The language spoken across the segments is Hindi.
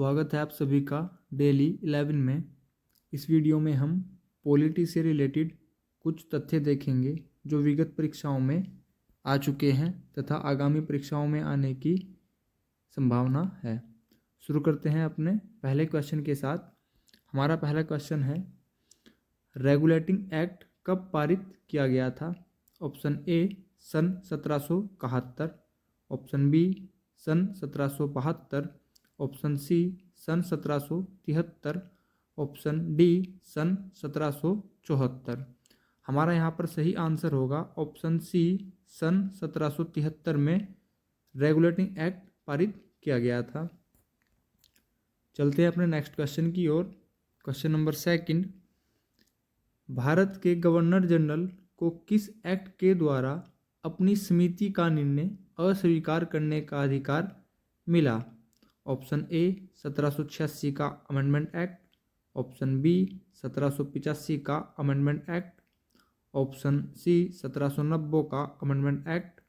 स्वागत है आप सभी का डेली 11 में। इस वीडियो में हम पॉलिटी से रिलेटेड कुछ तथ्य देखेंगे जो विगत परीक्षाओं में आ चुके हैं तथा आगामी परीक्षाओं में आने की संभावना है। शुरू करते हैं अपने पहले क्वेश्चन के साथ। हमारा पहला क्वेश्चन है, रेगुलेटिंग एक्ट कब पारित किया गया था? ऑप्शन ए सन 1771, ऑप्शन बी सन 1772, ऑप्शन सी सन 1773, ऑप्शन डी सन 1774। हमारा यहाँ पर सही आंसर होगा ऑप्शन सी सन 1773 में रेगुलेटिंग एक्ट पारित किया गया था। चलते हैं अपने नेक्स्ट क्वेश्चन की ओर। क्वेश्चन नंबर सेकंड, भारत के गवर्नर जनरल को किस एक्ट के द्वारा अपनी समिति का निर्णय अस्वीकार करने का अधिकार मिला? ऑप्शन ए 1786 का अमेंडमेंट एक्ट, ऑप्शन बी 1785 का अमेंडमेंट एक्ट, ऑप्शन सी 1790 का अमेंडमेंट एक्ट,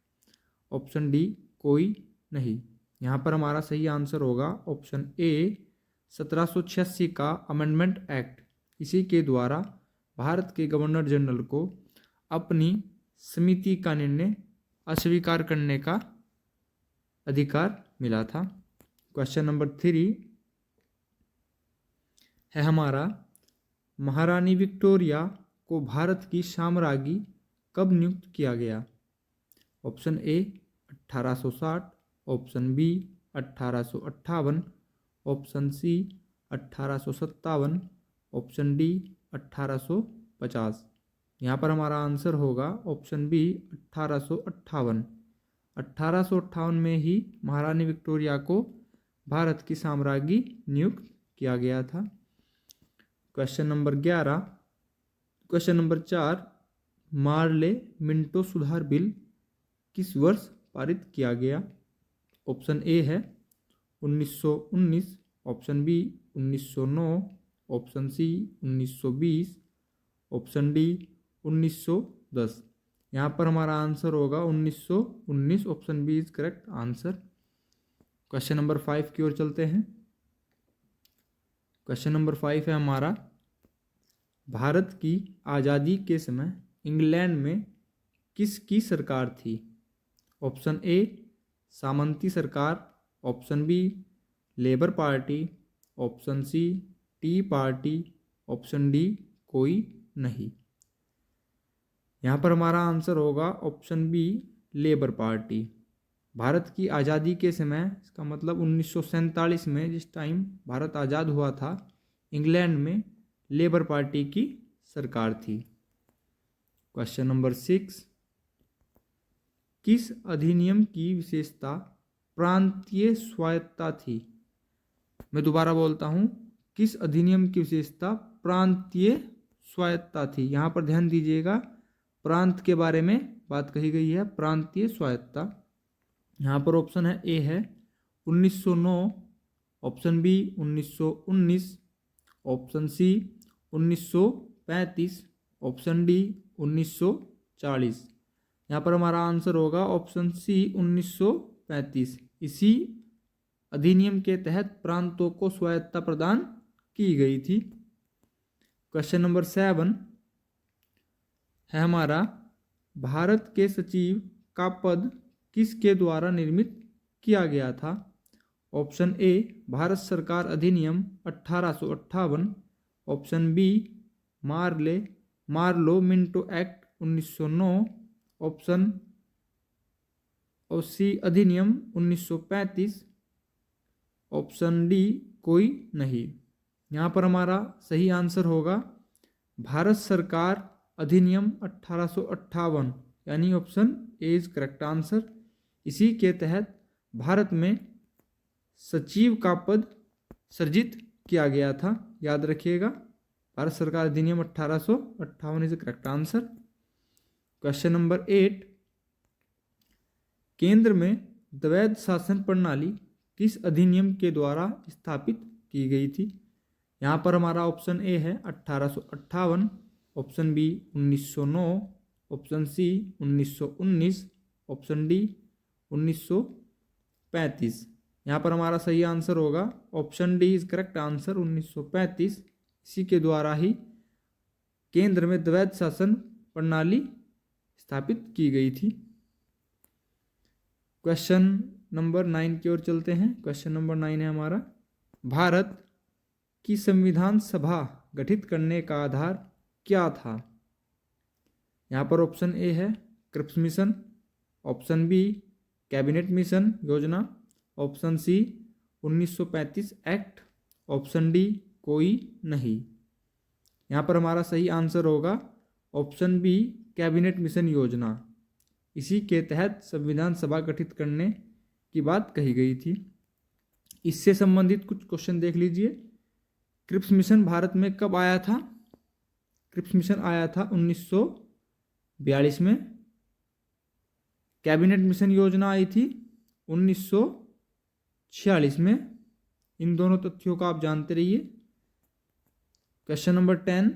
ऑप्शन डी कोई नहीं। यहाँ पर हमारा सही आंसर होगा ऑप्शन ए 1786 का अमेंडमेंट एक्ट। इसी के द्वारा भारत के गवर्नर जनरल को अपनी समिति का निर्णय अस्वीकार करने का अधिकार मिला था। क्वेश्चन नंबर 3 है हमारा, महारानी विक्टोरिया को भारत की साम्राज्ञी कब नियुक्त किया गया? Option A 1860, option B 1858, option C 1857, option D 1850। यहाँ पर हमारा आंसर होगा ऑप्शन बी 1858। 1858 में ही महारानी विक्टोरिया को भारत की साम्राज्ञी नियुक्त किया गया था। Question number 11, question number 4, Morley Minto सुधार बिल किस वर्ष पारित किया गया? ऑप्शन ए है 1919, option B 1909, option C 1920, option D 1910। यहाँ पर हमारा आंसर होगा 1919, option B is correct answer. Question number 5 की ओर चलते हैं। क्वेश्चन नंबर 5 है हमारा, भारत की आज़ादी के समय इंग्लैंड में किसकी सरकार थी? ऑप्शन ए सामंती सरकार, option B Labour Party, option C Tea Party, option D कोई नहीं। यहाँ पर हमारा आंसर होगा option B Labour Party. Bharat की आज़ादी के समय, इसका मतलब 1947 में जिस टाइम भारत आज़ाद हुआ था, इंग्लैंड में लेबर पार्टी की सरकार थी। क्वेश्चन नंबर 6, किस अधिनियम की विशेषता प्रांतीय स्वायत्तता थी? मैं दोबारा बोलता हूँ, किस अधिनियम की विशेषता प्रांतीय स्वायत्तता थी? यहाँ पर ध्यान दीजिएगा, प्रांत के बारे में बात कही गई है, प्रांतीय स्वायत्तता। यहाँ पर ऑप्शन है ए है 1909, option B 1919, option C 1935, option D 1940। यहाँ पर हमारा आंसर होगा ऑप्शन सी 1935। इसी अधिनियम के तहत प्रांतों को स्वायत्तता प्रदान की गई थी। क्वेश्चन नंबर 7 है हमारा, भारत के सचिव का पद किसके द्वारा निर्मित किया गया था? ऑप्शन ए भारत सरकार अधिनियम 1858, option B Morley Minto act 1909, option C अधिनियम 1935, ऑप्शन डी कोई नहीं। यहाँ पर हमारा सही आंसर होगा भारत सरकार अधिनियम 1858, यानी option A is correct answer. इसी के तहत भारत में सचिव का पद सृजित किया गया था। याद रखिएगा, भारत सरकार अधिनियम 1858 is correct answer. Question number 8, केंद्र में द्वैध शासन प्रणाली किस अधिनियम के द्वारा स्थापित की गई थी? यहाँ पर हमारा ऑप्शन ए है 1858, option B 1909, option C 1919, option D 1935। यहाँ पर हमारा सही आंसर होगा option D is correct answer. 1935 इसी के द्वारा ही केंद्र में द्वैध शासन प्रणाली स्थापित की गई थी। क्वेश्चन नंबर 9 की ओर चलते हैं। क्वेश्चन नंबर 9 है हमारा, भारत की संविधान सभा गठित करने का आधार क्या था? यहाँ पर ऑप्शन ए है Cripps mission, option B cabinet mission योजना, option C 1935 act, option D कोई नहीं। यहाँ पर हमारा सही आंसर होगा ऑप्शन बी कैबिनेट मिशन योजना। इसी के तहत संविधान सभा गठित करने की बात कही गई थी। इससे संबंधित कुछ क्वेश्चन देख लीजिए। क्रिप्स मिशन भारत में कब आया था? क्रिप्स मिशन आया था 1942 में। कैबिनेट मिशन योजना आई थी 1946 में। इन दोनों तथ्यों का आप जानते रहिए। क्वेश्चन नंबर 10,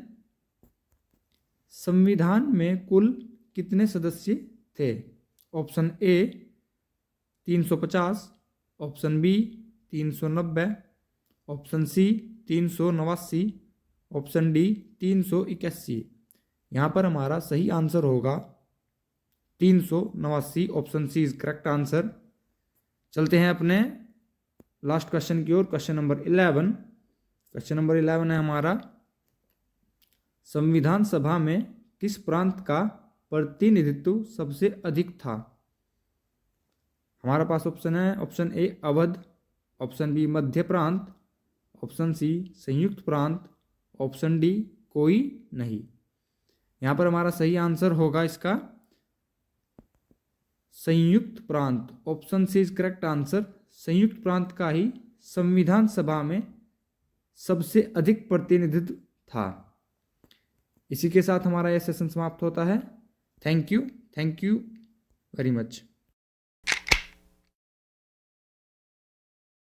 संविधान में कुल कितने सदस्य थे? Option A 350, option B 390, option C 389, option D 381। यहाँ पर हमारा सही आंसर होगा 389, option C is correct answer. चलते हैं अपने लास्ट क्वेश्चन की ओर। Question number 11। क्वेश्चन नंबर 11 है हमारा, संविधान सभा में किस प्रांत का प्रतिनिधित्व सबसे अधिक था? हमारा पास ऑप्शन है, option A Awadh, option B मध्य प्रांत, ऑप्शन सी संयुक्त प्रांत, ऑप्शन डी कोई नहीं। यहाँ पर हमारा सही आंसर होगा इसका संयुक्त प्रांत। Option C is correct answer. संयुक्त प्रांत का ही संविधान सभा में सबसे अधिक प्रतिनिधित्व था। इसी के साथ हमारा यह सेशन समाप्त होता है। Thank you very much.